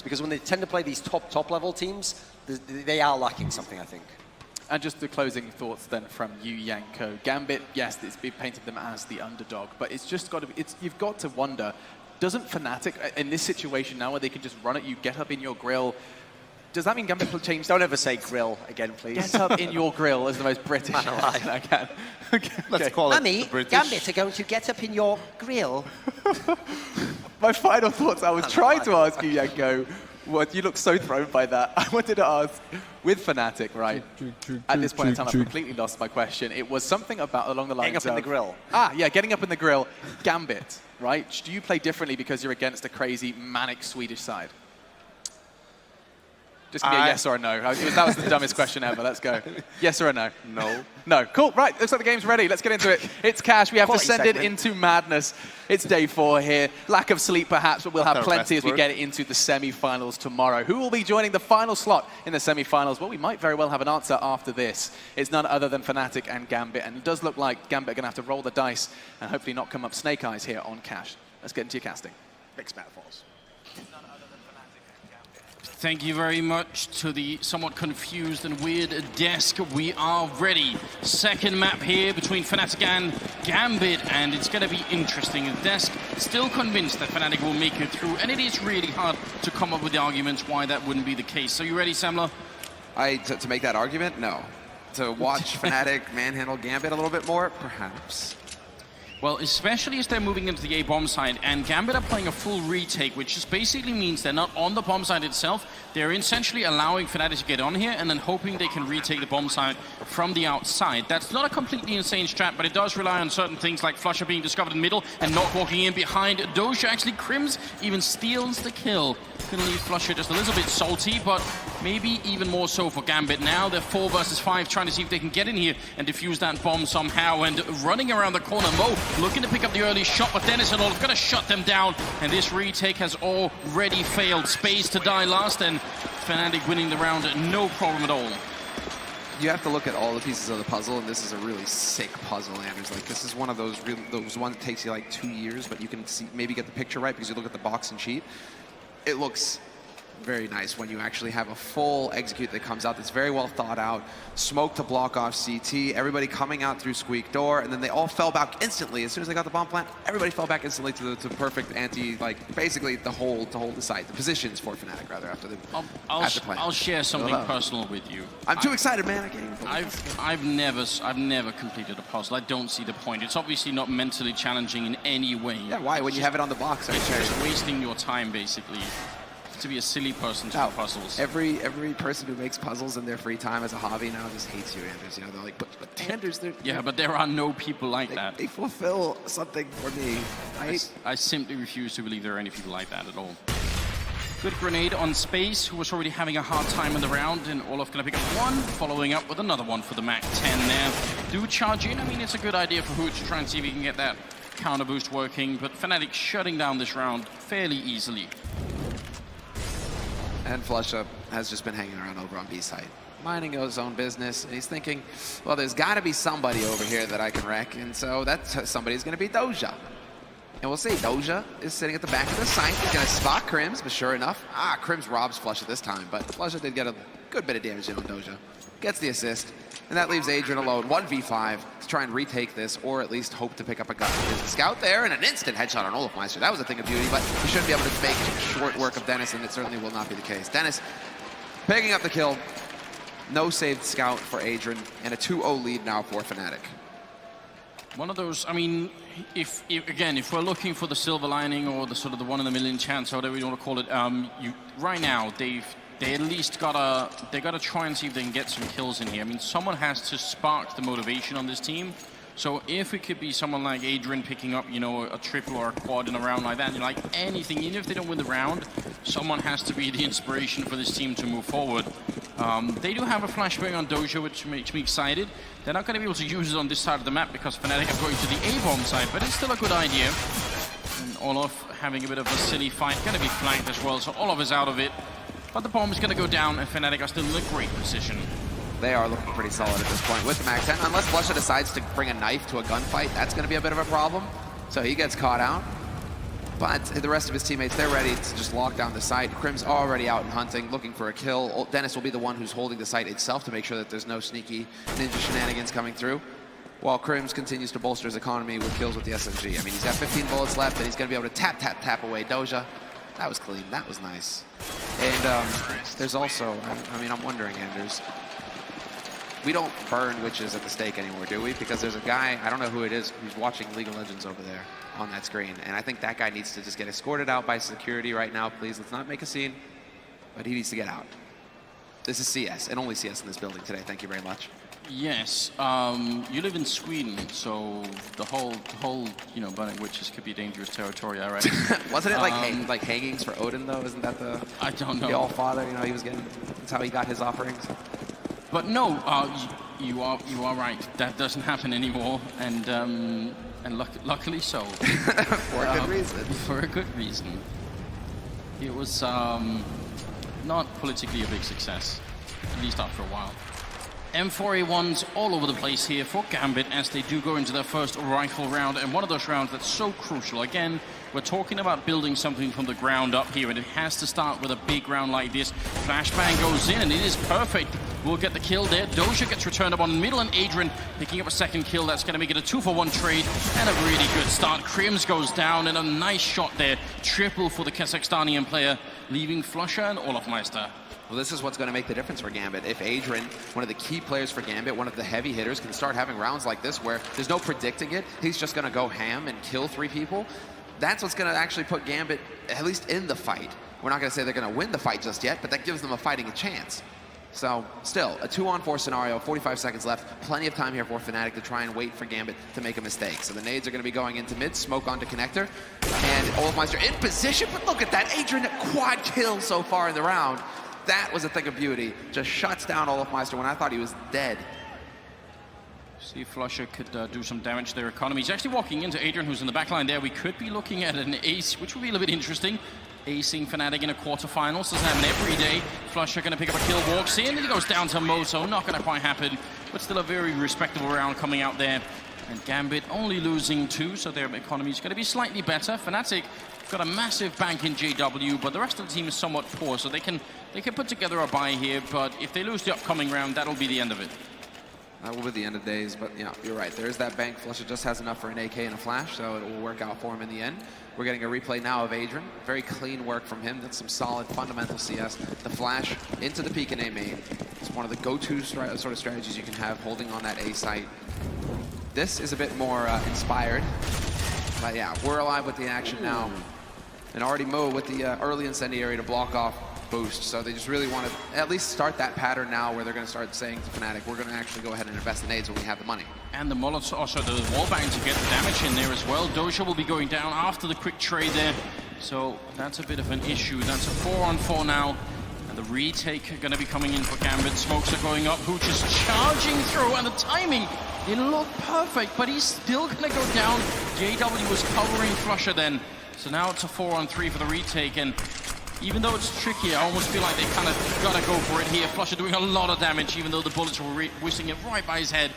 because when they tend to play these top level teams, they are lacking something, I think. And just the closing thoughts then from you, Yanko. Gambit, yes, it's been painted them as the underdog, but it's just got to be, you've got to wonder, doesn't Fnatic, in this situation now where they can just run at you, get up in your grill, does that mean Gambit will change? Don't ever say grill again, please. Get up in your grill is the most British accent I can. Okay. Let's call it Mummy, Gambit are going to get up in your grill. My final thoughts, I was trying to ask you, Yanko, what you look so thrown by that. I wanted to ask, with Fnatic, right? At this point in time, I've completely lost my question. It was something about along the lines getting up in the grill. Yeah, getting up in the grill. Gambit, right? Do you play differently because you're against a crazy, manic Swedish side? Just give me a yes or a no. That was the dumbest question ever. Let's go. Yes or a no? No. No. Cool. Right. Looks like the game's ready. Let's get into it. It's Cash. We have descended into madness. It's day 4 here. Lack of sleep, perhaps, but we'll have plenty as we get into the semi-finals tomorrow. Who will be joining the final slot in the semi-finals? Well, we might very well have an answer after this. It's none other than Fnatic and Gambit, and it does look like Gambit are going to have to roll the dice and hopefully not come up snake eyes here on Cash. Let's get into your casting. Mixed metaphors. Thank you very much to the somewhat confused and weird desk. We are ready. Second map here between Fnatic and Gambit, and it's going to be interesting. The desk still convinced that Fnatic will make it through, and it is really hard to come up with the arguments why that wouldn't be the case. So you ready, Samla? To make that argument? No. To watch Fnatic manhandle Gambit a little bit more? Perhaps. Well, especially as they're moving into the A bomb side, and Gambit are playing a full retake, which just basically means they're not on the bomb side itself. They're essentially allowing Fnatic to get on here and then hoping they can retake the bomb side from the outside. That's not a completely insane strat, but it does rely on certain things like Flusher being discovered in the middle and not walking in behind Doja. Actually, Crims even steals the kill. Gonna leave Flusher just a little bit salty, but maybe even more so for Gambit. Now they're 4 versus 5, trying to see if they can get in here and defuse that bomb somehow. And running around the corner, Mo looking to pick up the early shot, but Dennis and all have got to shut them down. And this retake has already failed. Space to die last, and Fnatic winning the round, no problem at all. You have to look at all the pieces of the puzzle, and this is a really sick puzzle, Anders. Like, this is one of those ones that takes you like 2 years, but you can see, maybe get the picture right because you look at the box and sheet. It looks very nice when you actually have a full execute that comes out that's very well thought out. Smoke to block off CT, everybody coming out through squeak door, and then they all fell back instantly. As soon as they got the bomb plant, everybody fell back instantly to the perfect anti, like basically to hold the site, the positions for Fnatic rather after the plant. I'll share something personal with you. I'm too excited, man. I can't even I've never completed a puzzle. I don't see the point. It's obviously not mentally challenging in any way. Yeah, why? When you have it on the box, it's just wasting your time basically. To be a silly person to do puzzles. Every person who makes puzzles in their free time as a hobby now just hates you, Anders. You know, they're like, but Anders, they're... Yeah, but there are no people like that. They fulfill something for me. I simply refuse to believe there are any people like that at all. Good grenade on Space, who was already having a hard time in the round, and Olaf gonna pick up one, following up with another one for the Mac 10 there. Do charge in. I mean, it's a good idea for Hoot to try and see if he can get that counter boost working, but Fnatic shutting down this round fairly easily. And Flusha has just been hanging around over on B side, minding his own business, and he's thinking, well, there's got to be somebody over here that I can wreck, and so that somebody's going to be Doja. And we'll see, Doja is sitting at the back of the site. He's going to spot Crims, but sure enough, Crims robs Flusha this time, but Flusha did get a good bit of damage in on Doja. Gets the assist, and that leaves Adrian alone, 1v5, to try and retake this, or at least hope to pick up a gun. There's a scout there, and an instant headshot on Olafmeister. That was a thing of beauty, but he shouldn't be able to make short work of Dennis, and it certainly will not be the case. Dennis picking up the kill. No saved scout for Adrian, and a 2-0 lead now for Fnatic. One of those, I mean, if we're looking for the silver lining or the sort of the 1 in a million chance, or whatever you want to call it, right now, they at least gotta try and see if they can get some kills in here. I mean, someone has to spark the motivation on this team. So if it could be someone like Adrian picking up, you know, a triple or a quad in a round like that, like anything, even if they don't win the round, someone has to be the inspiration for this team to move forward. They do have a flashbang on Doja, which makes me excited. They're not going to be able to use it on this side of the map because Fnatic are going to the A-bomb side, but it's still a good idea. And Olaf having a bit of a silly fight, going to be flanked as well, so Olaf is out of it. But the bomb is going to go down, and Fnatic are still in a great position. They are looking pretty solid at this point with the Mac 10. Unless Flusha decides to bring a knife to a gunfight, that's going to be a bit of a problem. So he gets caught out. But the rest of his teammates, they're ready to just lock down the site. Crim's already out and hunting, looking for a kill. Dennis will be the one who's holding the site itself to make sure that there's no sneaky ninja shenanigans coming through, while Crims continues to bolster his economy with kills with the SMG. I mean, he's got 15 bullets left, and he's going to be able to tap, tap, tap away Doja. That was clean. That was nice. And there's also, I mean, I'm wondering, Anders, we don't burn witches at the stake anymore, do we? Because there's a guy, I don't know who it is, who's watching League of Legends over there on that screen. And I think that guy needs to just get escorted out by security right now, please. Let's not make a scene, but he needs to get out. This is CS, and only CS in this building today. Thank you very much. Yes, you live in Sweden, so the whole, you know, burning witches could be dangerous territory, I reckon. Wasn't it like hangings for Odin, though? Isn't that the... I don't know. The All-Father, you know, he was getting... That's how he got his offerings. But no, you are right. That doesn't happen anymore, and luckily so. For a good reason. For a good reason. It was not politically a big success, at least after a while. M4A1s all over the place here for Gambit as they do go into their first rifle round, and one of those rounds that's so crucial. Again, we're talking about building something from the ground up here, and it has to start with a big round like this. Flashbang goes in, and it is perfect. We'll get the kill there. Doja gets returned up on the middle, and Adrian picking up a second kill. That's going to make it a 2-for-1 trade, and a really good start. Crims goes down, and a nice shot there. Triple for the Kazakhstanian player, leaving Flusher and Olafmeister. Well, this is what's going to make the difference for Gambit. If Adrian, one of the key players for Gambit, one of the heavy hitters, can start having rounds like this where there's no predicting it, he's just going to go ham and kill 3 people, that's what's going to actually put Gambit at least in the fight. We're not going to say they're going to win the fight just yet, but that gives them a fighting chance. So, still, a 2-on-4 scenario, 45 seconds left. Plenty of time here for Fnatic to try and wait for Gambit to make a mistake. So the nades are going to be going into mid, smoke onto connector, and Olafmeister in position, but look at that, Adrian quad kill so far in the round. That was a thing of beauty. Just shuts down Olafmeister when I thought he was dead. See if Flusher could do some damage to their economy. He's actually walking into Adrian, who's in the backline there. We could be looking at an ace, which would be a little bit interesting. Acing Fnatic in a quarterfinals doesn't happen every day. Flusher going to pick up a kill, walks in, and he goes down to Mozo. Not going to quite happen, but still a very respectable round coming out there. And Gambit only losing 2, so their economy is going to be slightly better. Fnatic got a massive bank in JW, but the rest of the team is somewhat poor, so they can put together a buy here. But if they lose the upcoming round, that'll be the end of it. That will be the end of days, but yeah, you're right. There's that bank. Flusher just has enough for an AK and a flash, so it will work out for him in the end. We're getting a replay now of Adrian. Very clean work from him. That's some solid fundamental CS. The flash into the peek and A main. It's one of the go-to sort of strategies you can have, holding on that A site. This is a bit more inspired, but yeah, we're alive with the action now. And already Mo with the early incendiary to block off boost. So they just really want to at least start that pattern now where they're going to start saying to Fnatic, we're going to actually go ahead and invest in nades when we have the money. And the Molotov, also the wallbang to get the damage in there as well. Doja will be going down after the quick trade there. So that's a bit of an issue. That's a 4-on-4 now. And the retake going to be coming in for Gambit. Smokes are going up. Hooch is charging through, and the timing, it looked perfect, but he's still going to go down. JW was covering Flusher then. So now it's a 4-on-3 for the retake, and even though it's tricky, I almost feel like they kind of got to go for it here. Flusher doing a lot of damage, even though the bullets were whizzing it right by his head.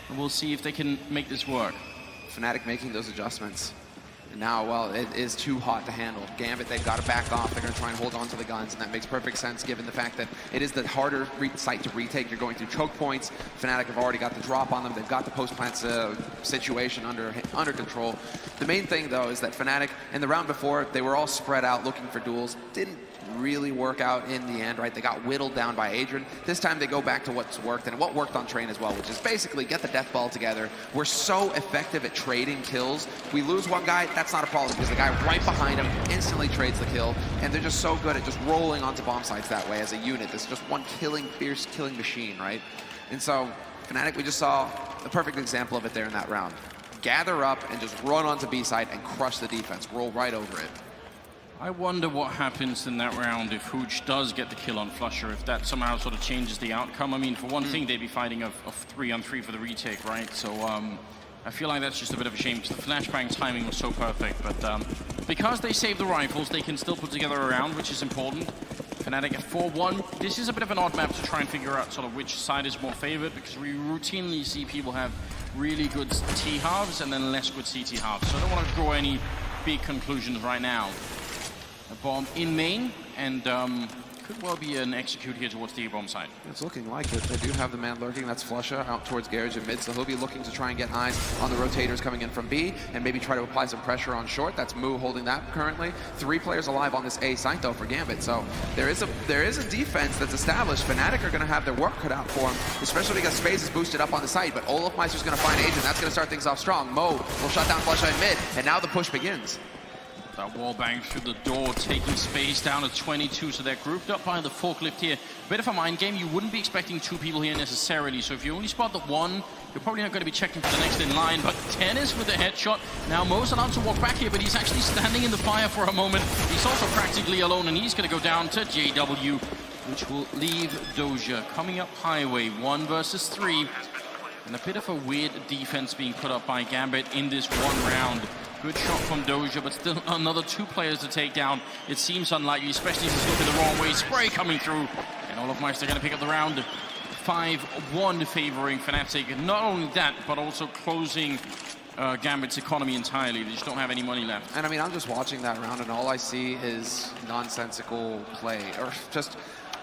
And we'll see if they can make this work. Fnatic making those adjustments. And now, well, it is too hot to handle. Gambit, they've got to back off. They're going to try and hold on to the guns, and that makes perfect sense given the fact that it is the harder site to retake. You're going through choke points. Fnatic have already got the drop on them. They've got the post-plant situation under control. The main thing, though, is that Fnatic, in the round before, they were all spread out looking for duels. Didn't really work out in the end, right? They got whittled down by Adrian. This time they go back to what's worked and what worked on Train as well, which is basically get the death ball together. We're so effective at trading kills. We lose one guy, that's not a problem because the guy right behind him instantly trades the kill, and they're just so good at just rolling onto bomb sites that way as a unit. It's just one fierce killing machine, right? And so Fnatic, we just saw the perfect example of it there in that round. Gather up and just run onto B site and crush the defense, roll right over it. I wonder what happens in that round if Hooch does get the kill on Flusher, if that somehow sort of changes the outcome. I mean, for one thing, they'd be fighting a 3-on-3 for the retake, right? So I feel like that's just a bit of a shame because the flashbang timing was so perfect. But because they saved the rifles, they can still put together a round, which is important. Fnatic at 4-1. This is a bit of an odd map to try and figure out sort of which side is more favored, because we routinely see people have really good T halves and then less good CT halves. So I don't want to draw any big conclusions right now. A bomb in main, and could well be an execute here towards the A-bomb side. It's looking like it. They do have the man lurking. That's Flusha out towards Garage in mid, so he'll be looking to try and get eyes on the rotators coming in from B and maybe try to apply some pressure on short. That's Moo holding that currently. 3 players alive on this A site though for Gambit, so there is a defense that's established. Fnatic are going to have their work cut out for him, especially because space is boosted up on the site, but Olofmeister's going to find Adrian. That's going to start things off strong. Mo will shut down Flusha in mid, and now the push begins. That wall bang through the door, taking space down to 22, so they're grouped up by the forklift here. Bit of a mind game. You wouldn't be expecting 2 people here necessarily, so if you only spot the 1, you're probably not going to be checking for the next in line. But Tennis with the headshot. Now Mo's allowed to walk back here, but he's actually standing in the fire for a moment. He's also practically alone, and he's going to go down to JW, which will leave Doja coming up highway, 1 versus 3. And a bit of a weird defense being put up by Gambit in this 1 round. Good shot from Doja, but still another 2 players to take down. It seems unlikely, especially if he's looking the wrong way. Spray coming through, and Olofmeister going to pick up the round. 5-1 favoring Fnatic. Not only that, but also closing Gambit's economy entirely. They just don't have any money left. And I mean, I'm just watching that round, and all I see is nonsensical play, or just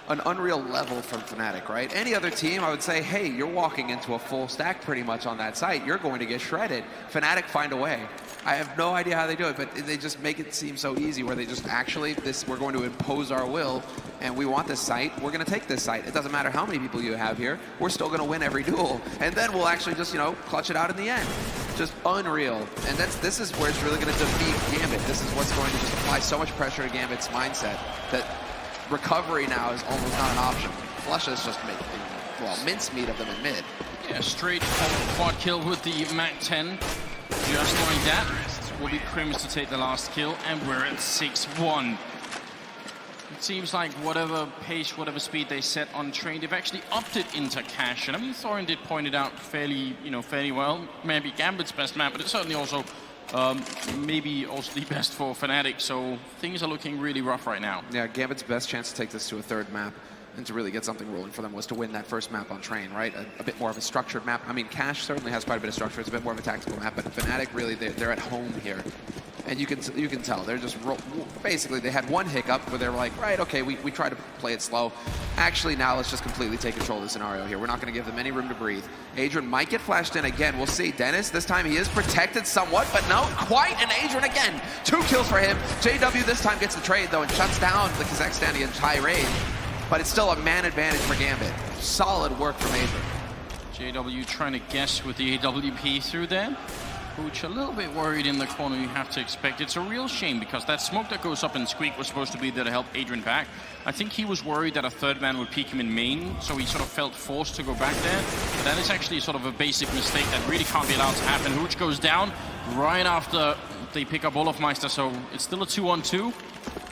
an unreal level from Fnatic, right? Any other team, I would say, hey, you're walking into a full stack pretty much on that site. You're going to get shredded. Fnatic find a way. I have no idea how they do it, but they just make it seem so easy, where they just actually, we're going to impose our will, and we want this site, we're going to take this site. It doesn't matter how many people you have here, we're still going to win every duel. And then we'll actually just, you know, clutch it out in the end. Just unreal. And this is where it's really going to defeat Gambit. This is what's going to just apply so much pressure to Gambit's mindset that recovery now is almost not an option. Flusha is just making, well, mincemeat of them in mid. Yeah, straight quad kill with the MAC-10. Just like that, will be Crims to take the last kill, and we're at 6-1. It seems like whatever pace, whatever speed they set on train, they've actually upped it into cash. And I mean, Thorin did point it out fairly well. Maybe Gambit's best map, but it's certainly also maybe also the best for Fnatic. So things are looking really rough right now. Yeah, Gambit's best chance to take this to a 3rd map and to really get something rolling for them was to win that first map on train, right? A bit more of a structured map. I mean, Cash certainly has quite a bit of structure. It's a bit more of a tactical map, but Fnatic really, they're at home here. And you can tell, they're just, basically they had one hiccup where they were like, right, okay, we try to play it slow. Actually, now let's just completely take control of the scenario here. We're not gonna give them any room to breathe. Adrian might get flashed in again, we'll see. Dennis, this time he is protected somewhat, but no, quite, and Adrian again. 2 kills for him. JW this time gets the trade though and shuts down the Kazakhstanian tirade. But it's still a man advantage for Gambit. Solid work from Adrian. JW trying to guess with the AWP through there. Pooch a little bit worried in the corner, you have to expect. It's a real shame because that smoke that goes up in Squeak was supposed to be there to help Adrian back. I think he was worried that a 3rd man would peek him in main, so he sort of felt forced to go back there. But that is actually sort of a basic mistake that really can't be allowed to happen. Hooch goes down right after they pick up Olofmeister, so it's still a 2-on-2.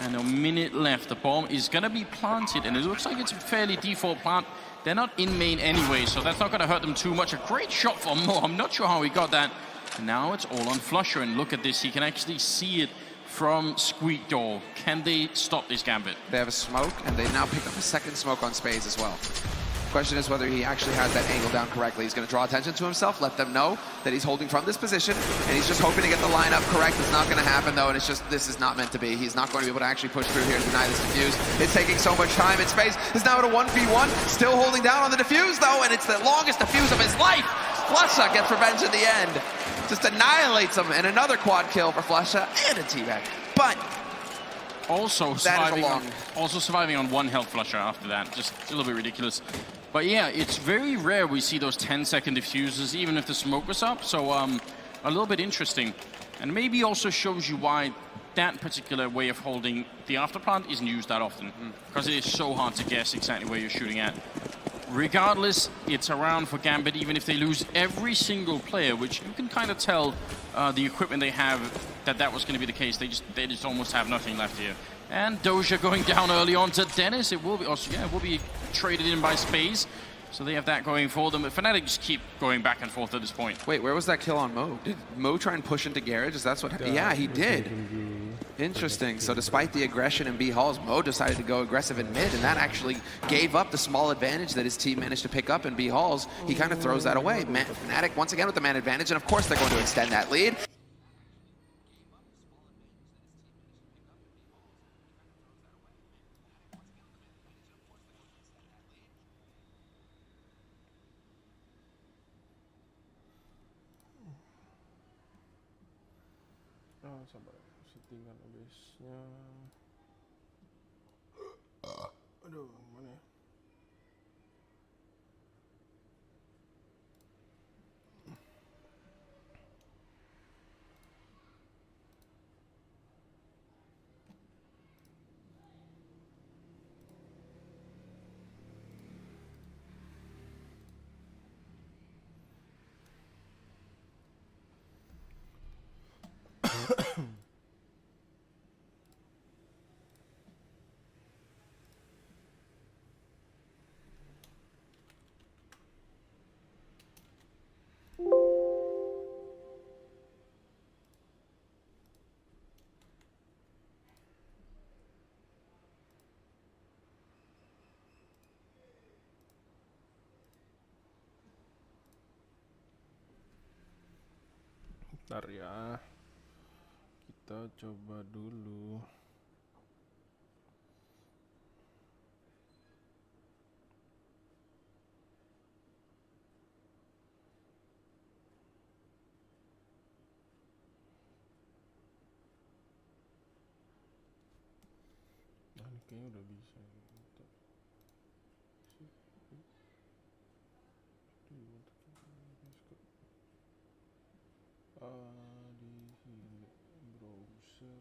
And a minute left. The bomb is going to be planted, and it looks like it's a fairly default plant. They're not in main anyway, so that's not going to hurt them too much. A great shot from Mo. I'm not sure how he got that. And now it's all on Flusha, and look at this. He can actually see it from Squeak Door. Can they stop this Gambit? They have a smoke, and they now pick up a 2nd smoke on Spades as well. Question is whether he actually has that angle down correctly. He's going to draw attention to himself, let them know that he's holding from this position, and he's just hoping to get the lineup correct. It's not going to happen, though, and it's just, this is not meant to be. He's not going to be able to actually push through here to deny this defuse. It's taking so much time, and Space is now at a 1v1, still holding down on the defuse, though, and it's the longest defuse of his life. Flusha gets revenge in the end. Just annihilates him, and another quad kill for Flusha, and a teabag. But also surviving on 1 health Flusha after that. Just a little bit ridiculous. But yeah, it's very rare we see those 10-second diffuses, even if the smoke was up. So a little bit interesting. And maybe also shows you why that particular way of holding the afterplant isn't used that often. Because it is so hard to guess exactly where you're shooting at. Regardless, it's around for Gambit, even if they lose every single player, which you can kind of tell the equipment they have that was going to be the case. They just almost have nothing left here. And Doja going down early on to Dennis. It will be also, yeah, it will be traded in by Space. So they have that going for them. But Fnatic just keep going back and forth at this point. Wait, where was that kill on Mo? Did Mo try and push into Garage? Is that what happened? Yeah, he did. Interesting. So despite the aggression in B halls, Mo decided to go aggressive in mid, and that actually gave up the small advantage that his team managed to pick up in B halls. He kind of throws that away. Fnatic once again with the man advantage, and of course they're going to extend that lead. sabar. Settingan OBS-nya. Aduh, mana ya? Bentar ya, kita coba dulu. Nah, ini kayaknya udah bisa. Bentar. Di sini browser.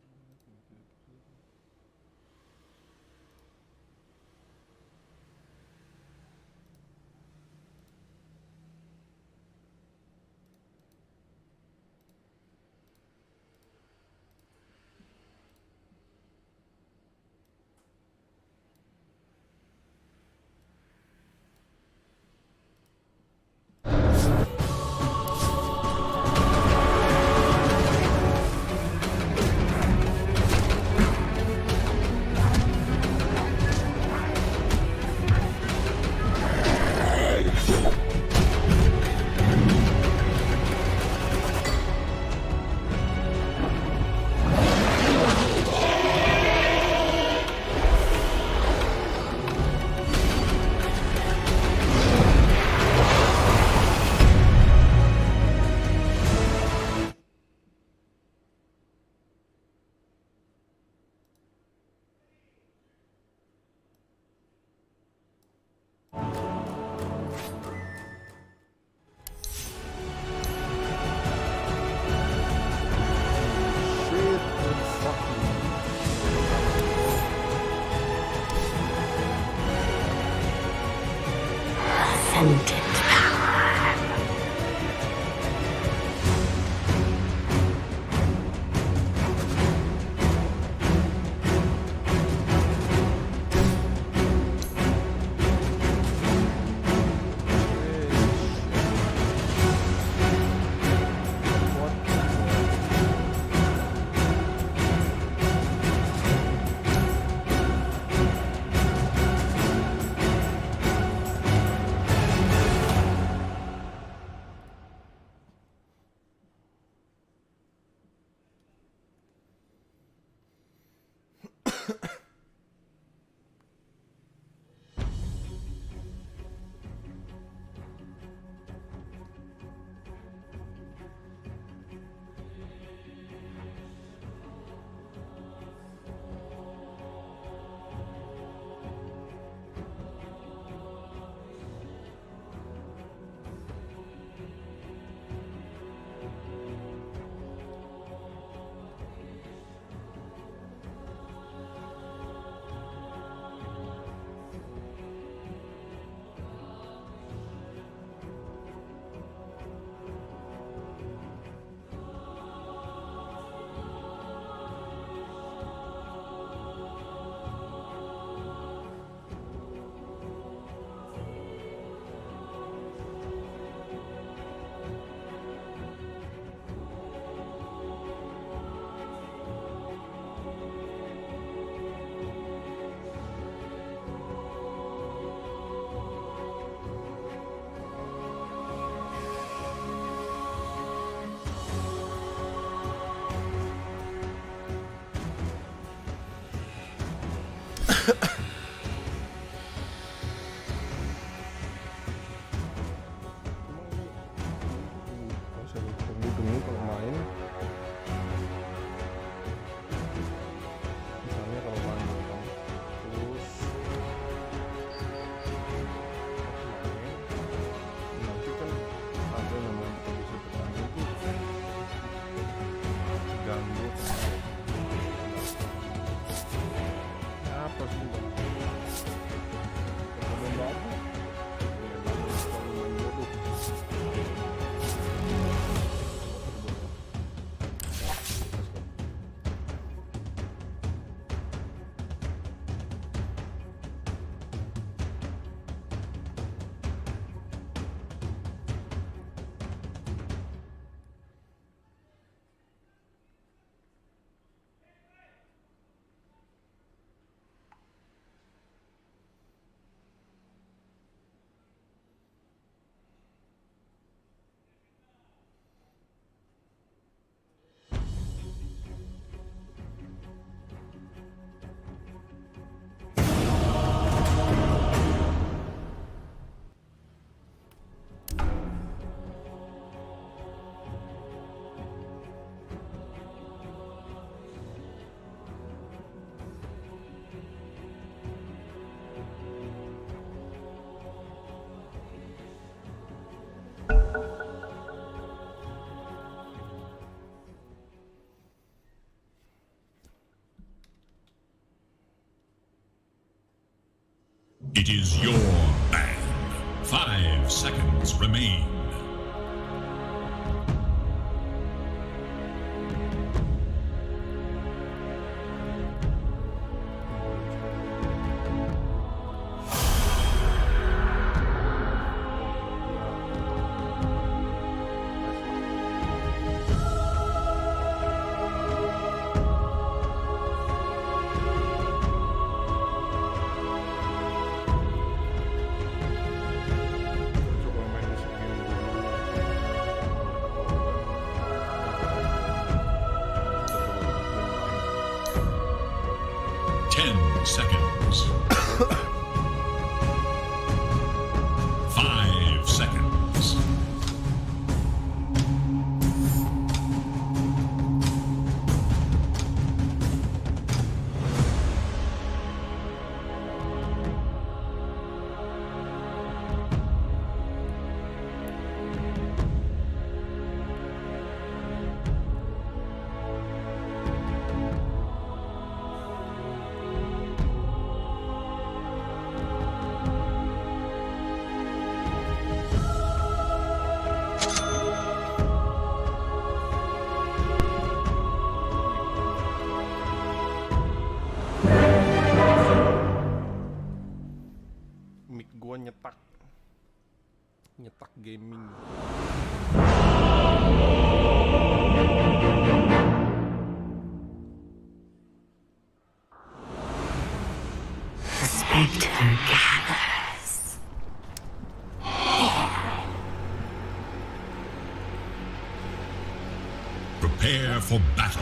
It is your bang. 5 seconds remain. Coba main musik game dulu. 10 seconds. 5 seconds. Mic gua nyetak gaming. Prepare for battle.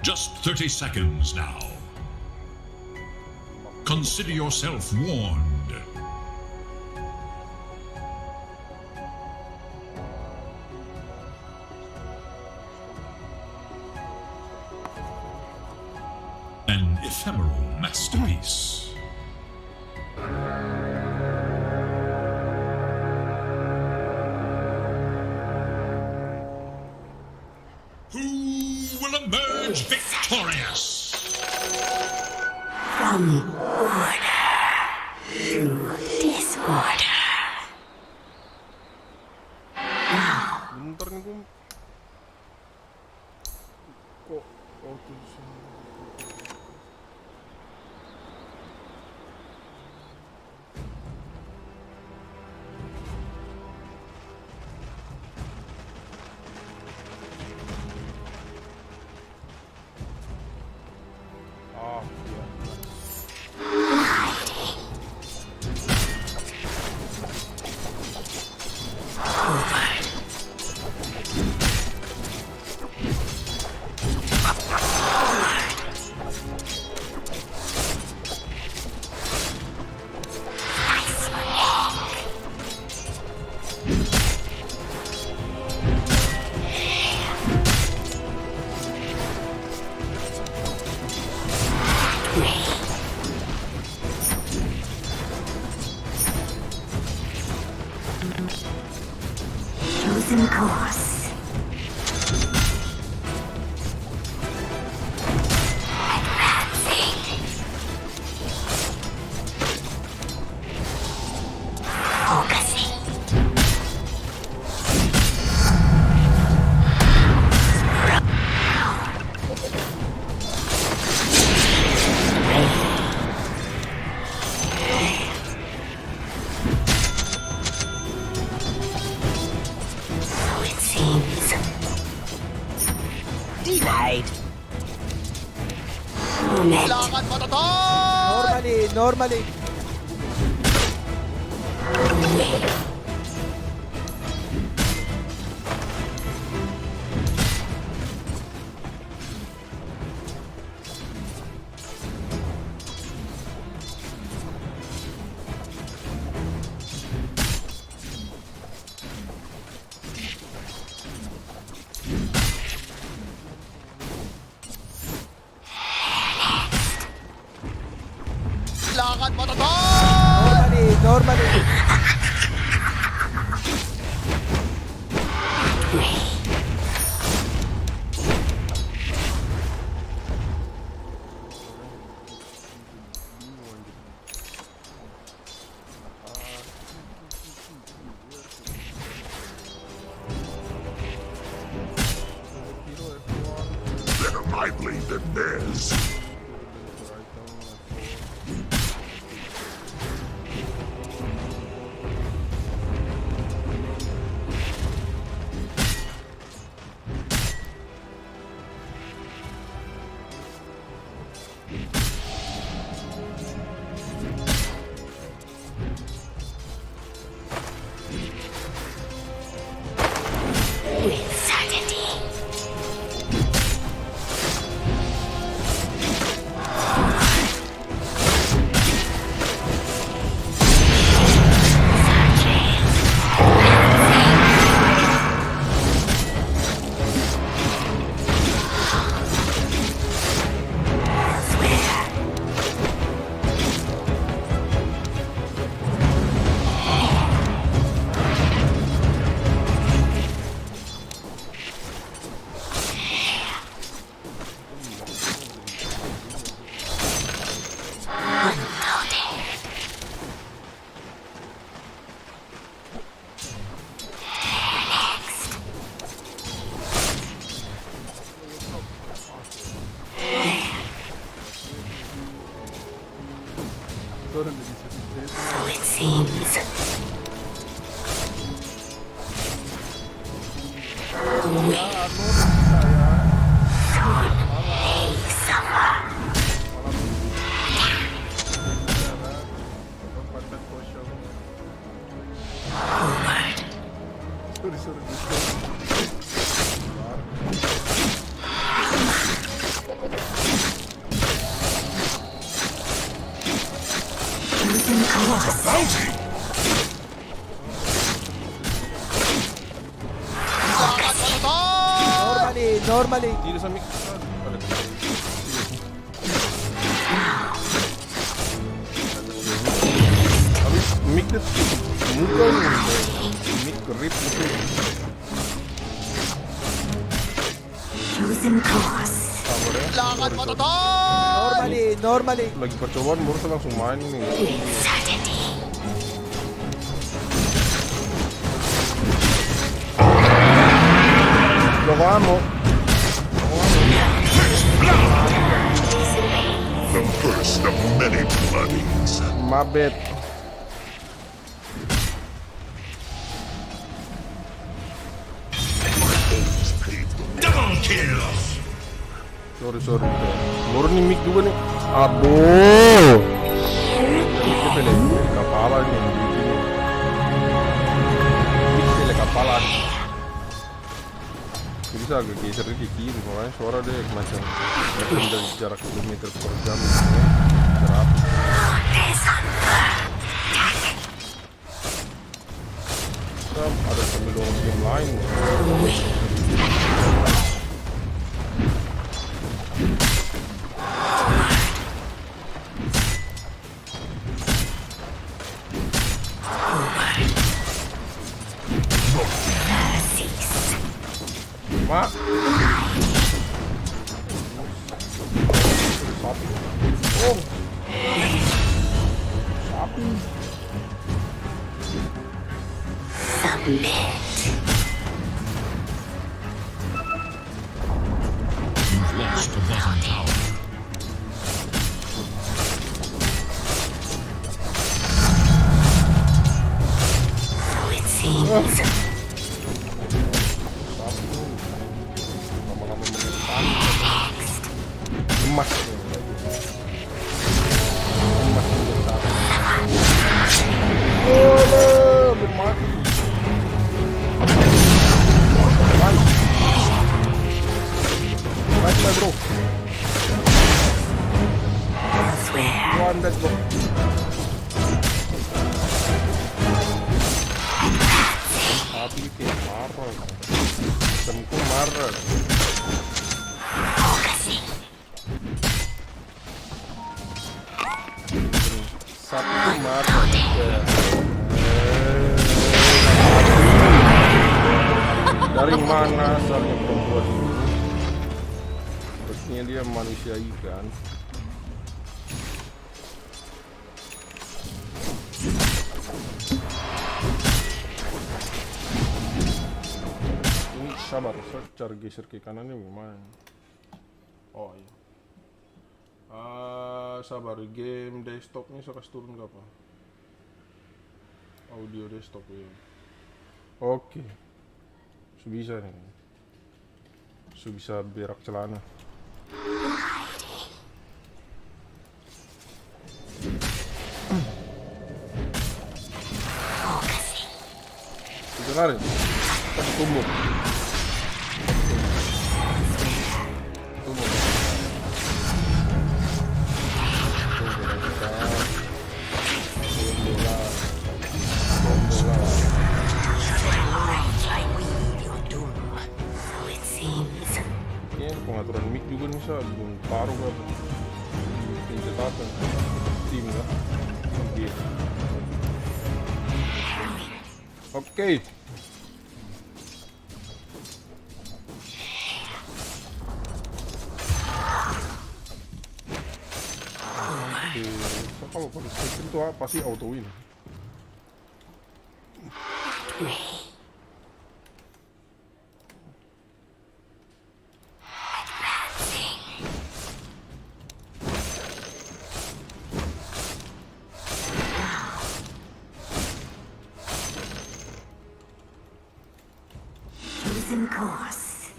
Just 30 seconds now. Consider yourself warned. An ephemeral masterpiece. Who will emerge victorious? From order to disorder. Bentar nih gua. Kok auto sih? Oh, iya. Chosen course. Advancing. Focusing. So it seems. Denied. Moment. Normally. Kailangan matador! Normally. Better my blade than theirs. With certainty. So it seems. We a summer. Homeward. Choosing course. Normally. Tira sa mix. Habis mic dia muka ni. Mic rip itu. Choosing course. Kailangan matador! Normally. Lagi percobaan baru langsung main ini. With certainty. Lo vamos. The first of many bloodies. My bad. Double kill. Sorry. Murni mic juga nih. Aduh. Mic pele kepala nih. Mic pele kepala. Bisa agak geser di kiri, makanya suara dia macam dari jarak kilometer per jam. Serap. Ada sambil game lain. Mak. Sapi. Oh. Sapi. Submit. You've lost the bottom tower. So it seems. Lama-lama menentang. Lemas. Lemas menentang. Oh, bermati. Nice, my bro. Elsewhere. One, let's go. Sapi kayak marah. Temku marah. Focusing. satu tuh mati. Dari mana asalnya perempuan ini? Pastinya dia manusia ikan. Ini sabar, saya cari geser ke kanannya gimana? Oh iya. Sabar, game desktopnya saya kasih turun ke apa? Audio desktop ya. Oke. Bisa nih. Bisa berak celana. Kita lari. Kita tumbuk. Pengaturan mic juga nih saya belum taruh kan pencetatan tim lah. Oke. So, kalau pada stasiun itu pasti auto win. Chosen course.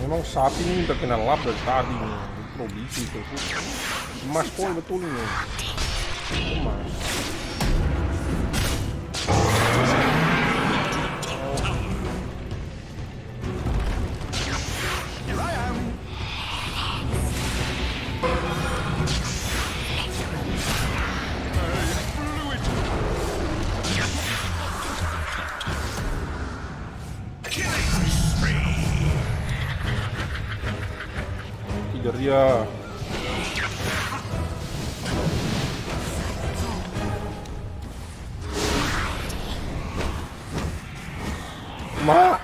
Memang sapi ini udah kena lap dari tadi nih. Probisi itu. Emas koi betul ini. Emas. Kejar dia. Ma.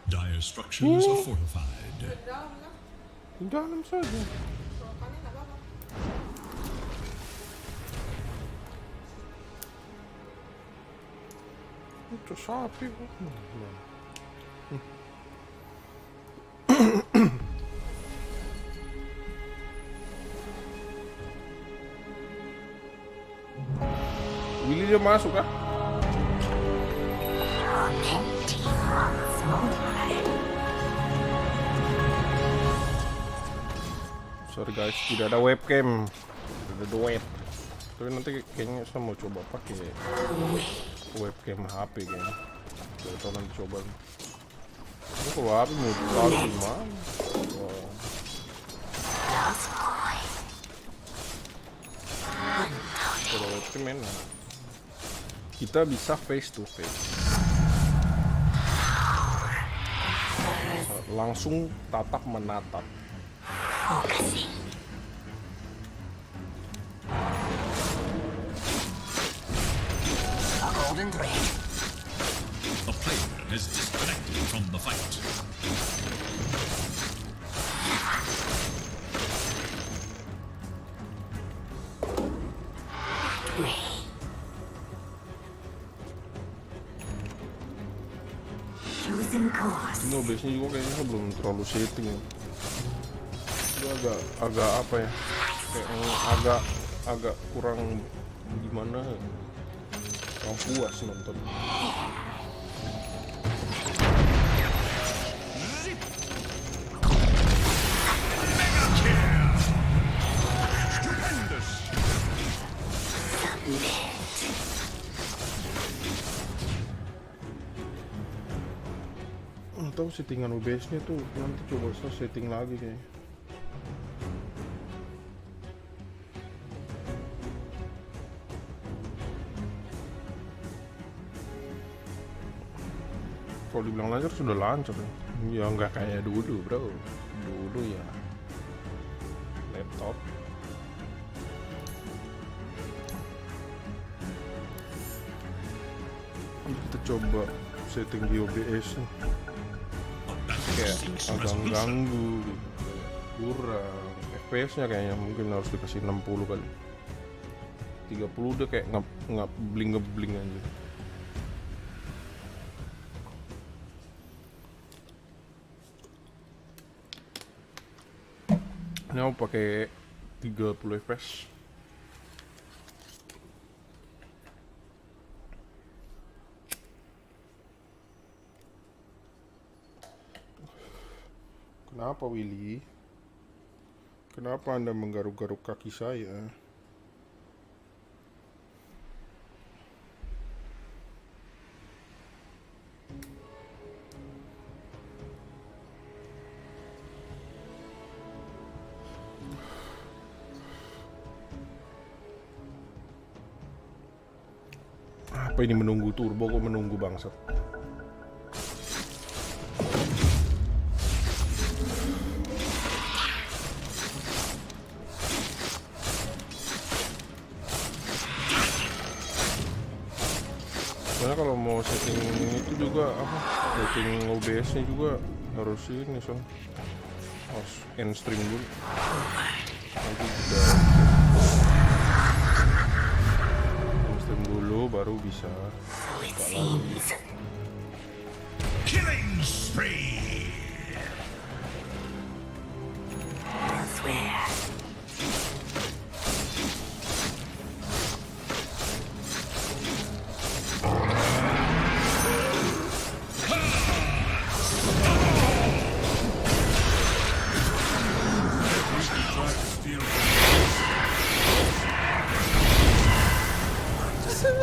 Dire structures are fortified. Di dalam saja. Itu sapi. Willy dia masuk kah? Sorry guys, tidak ada webcam. Tidak ada web. Tapi nanti kayaknya saya mau coba pakai webcam HP kayaknya. Gak tau nanti coba. Ini kalau HP mau taruh di mana? Wow. Kalau webcam enak. Kita bisa face to face. Langsung tatap menatap. A player has disconnected from the fight. No, biasanya juga kayaknya saya belum terlalu setting ya. Itu agak apa ya? Kayak agak kurang gimana ya? Kurang puas nonton. Atau settingan OBS-nya tuh nanti coba saya setting lagi kayaknya. Kalau dibilang lancar sudah lancar ya, nggak kayak dulu bro. Dulu ya laptop. Kita coba setting di OBS nih. Kayak agak ganggu gitu. Kurang FPS-nya kayaknya mungkin harus dikasih 60 kali. 30 udah kayak ngebling aja. Ini mau pakai 30 fps. Kenapa Willy? Kenapa Anda menggaruk-garuk kaki saya? Apa ini menunggu turbo kok menunggu bangsat? Soalnya kalau mau setting itu juga setting OBS-nya juga harus ini harus end stream dulu. Nanti juga dulu baru bisa buka lagi. Killing spree. Elsewhere.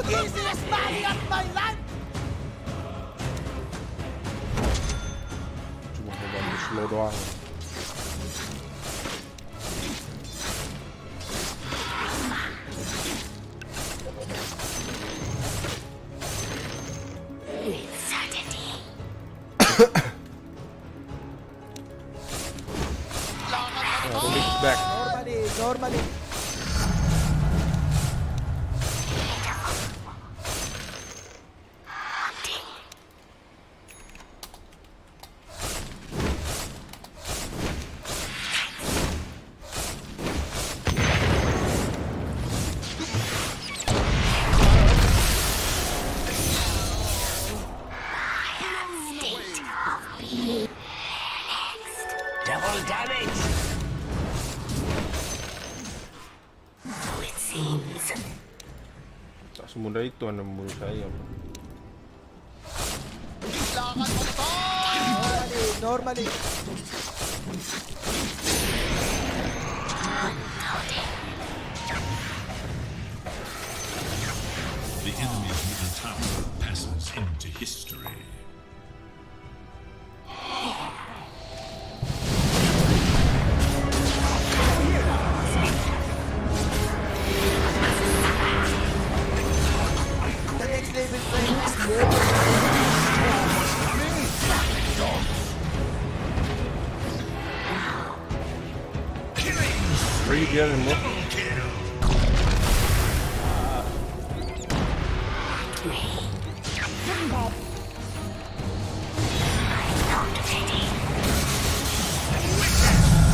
Easiest money of my life! Cuma mau bantu slow doang. Certainty. Back. Normally. Double damage. So it seems. Tak semudah itu Anda membunuh saya. Normally. The enemy's middle tower passes into history. The next level play is here. Where you getting him?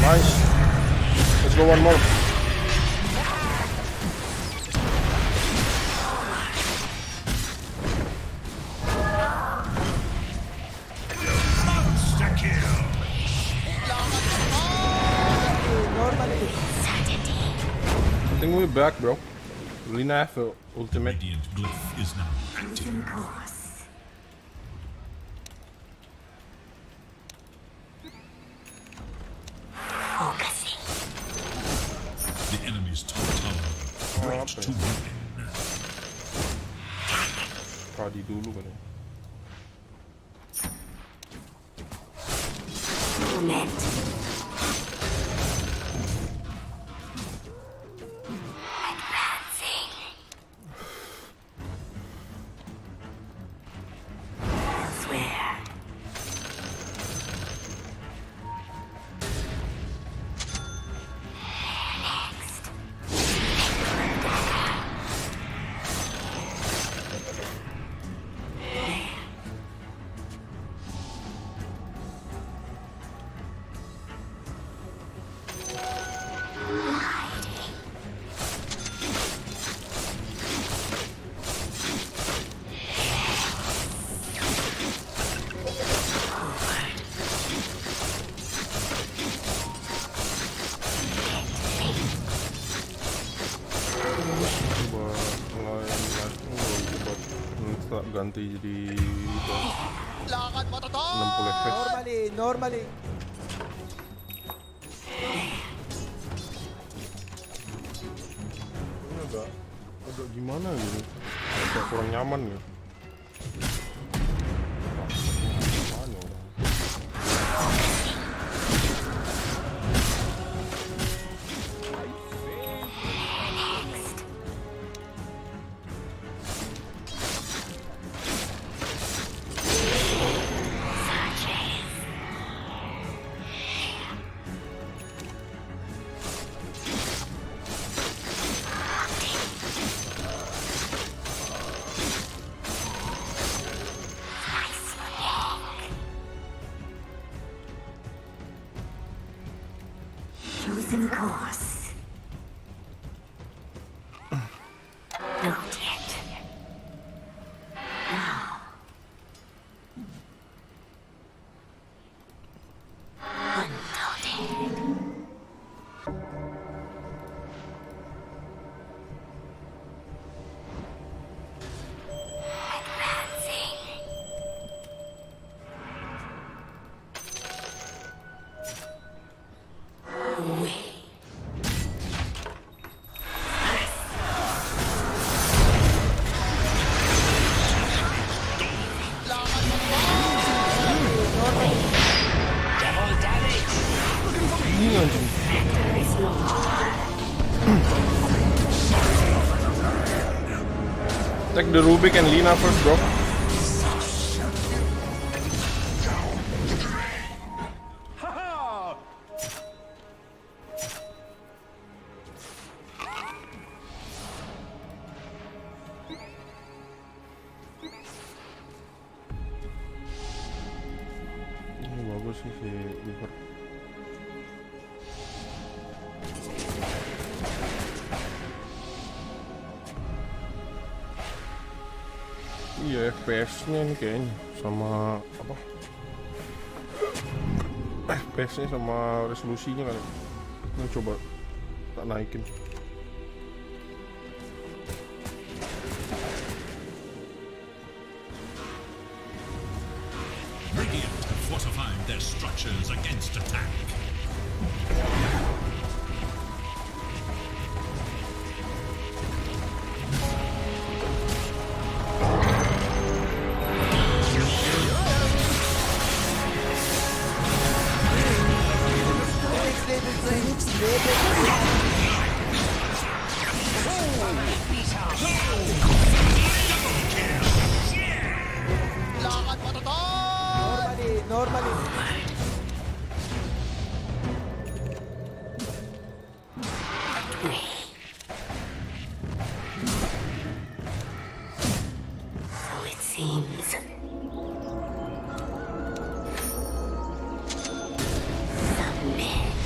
Nice. Let's go one more. Monster kill. Normally. I think we're back, bro. Lina have ultimate. Radiant glyph is now active. Course. Focusing. The enemy's top tower brought to ruin. Tadi dulu kan ya. Supplement. Advancing. Elsewhere. Next. Coba coba ganti jadi 60 FPS. Normally. Ini agak gimana gitu, agak kurang nyaman gitu. Mana orang? Chosen course. Not yet. Now. Undaunted. Advancing. Away. Double damage. Ini anjing. Take the Rubik and Lina first, bro. Ini bagus sih si Weaver. Iya, FPS-nya nih kayaknya sama apa? FPS-nya sama resolusinya kali. Ini coba tak naikin. Radiant have fortified their structures against attack. Normally. So it seems. Submit.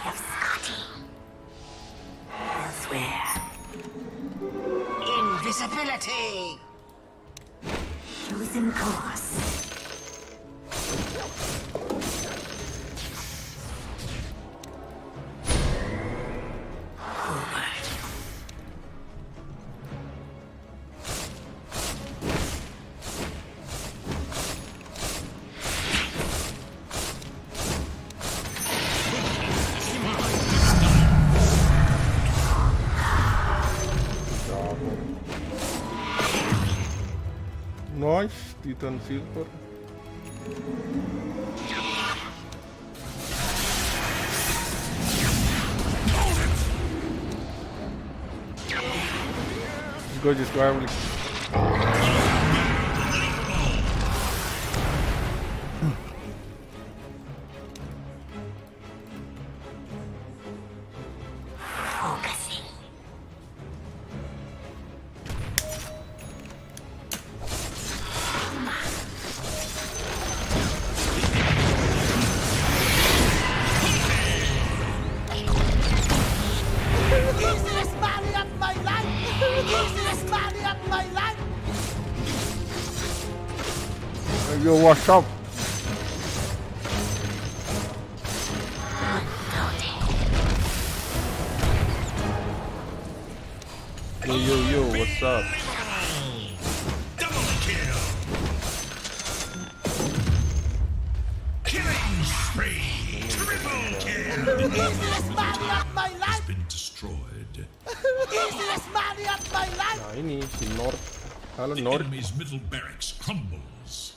Of Scotty. Elsewhere. Invisibility. Chosen course. Titan Silver. Just go Emily. Focusing. Easiest money of my life! Easiest money of my life! Yo, what's up? Yo, what's up? Double kill. Killing spree. Triple kill. Easiest money of my Has life! been destroyed. Easiest money of my life! Nah ini si Nord. Halo The Nord. enemy's middle barracks crumbles.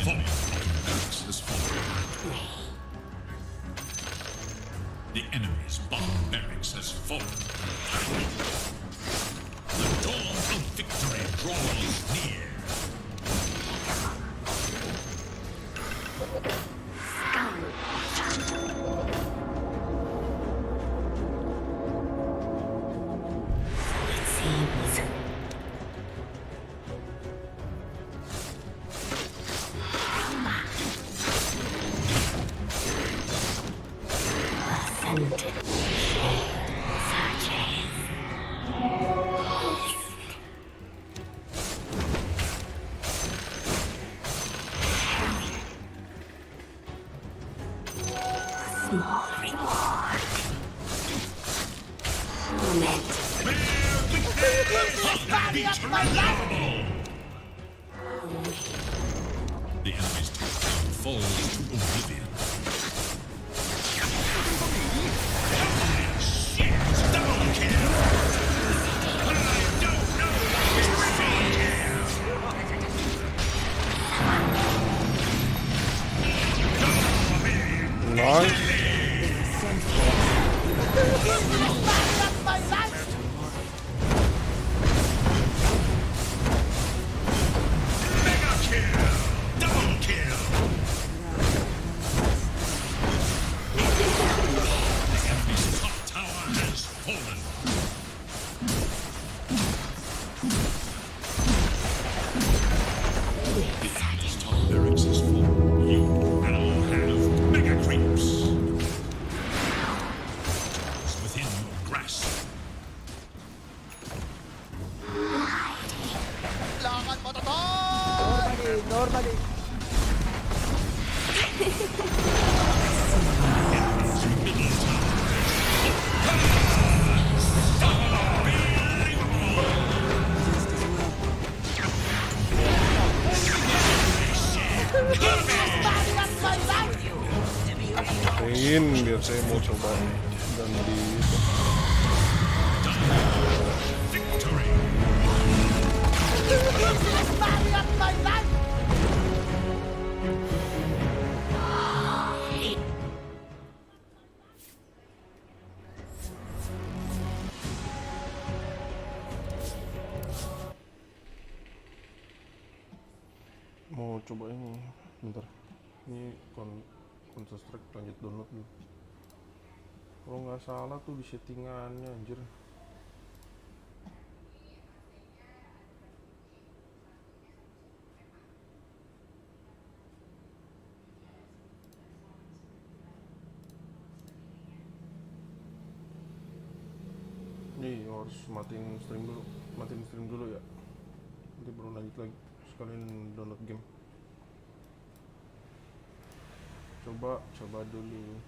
Bottom barracks has fallen. The enemy's bottom barracks has fallen. The dawn of victory draws near. It seems. Scented. Searching. Small reward. Moment. The enemy's top tower falls to oblivion. Shit! Double kill! I don't know! Nice. Mega kill! Double kill! The enemy's top tower has fallen. The enemy's top barracks has fallen. You now have mega creeps. It's within your grasp. Lakan mo to, Toy! Normally. Ingin biar saya mau coba dan di Victory! Easiest money of my life! mau coba ini. Bentar. Ini Counter Strike lanjut download dulu. Kalau nggak salah tuh di settingannya anjir. Nih harus matiin stream dulu ya. Nanti baru lanjut lagi. Sekalian download game. Coba dulu.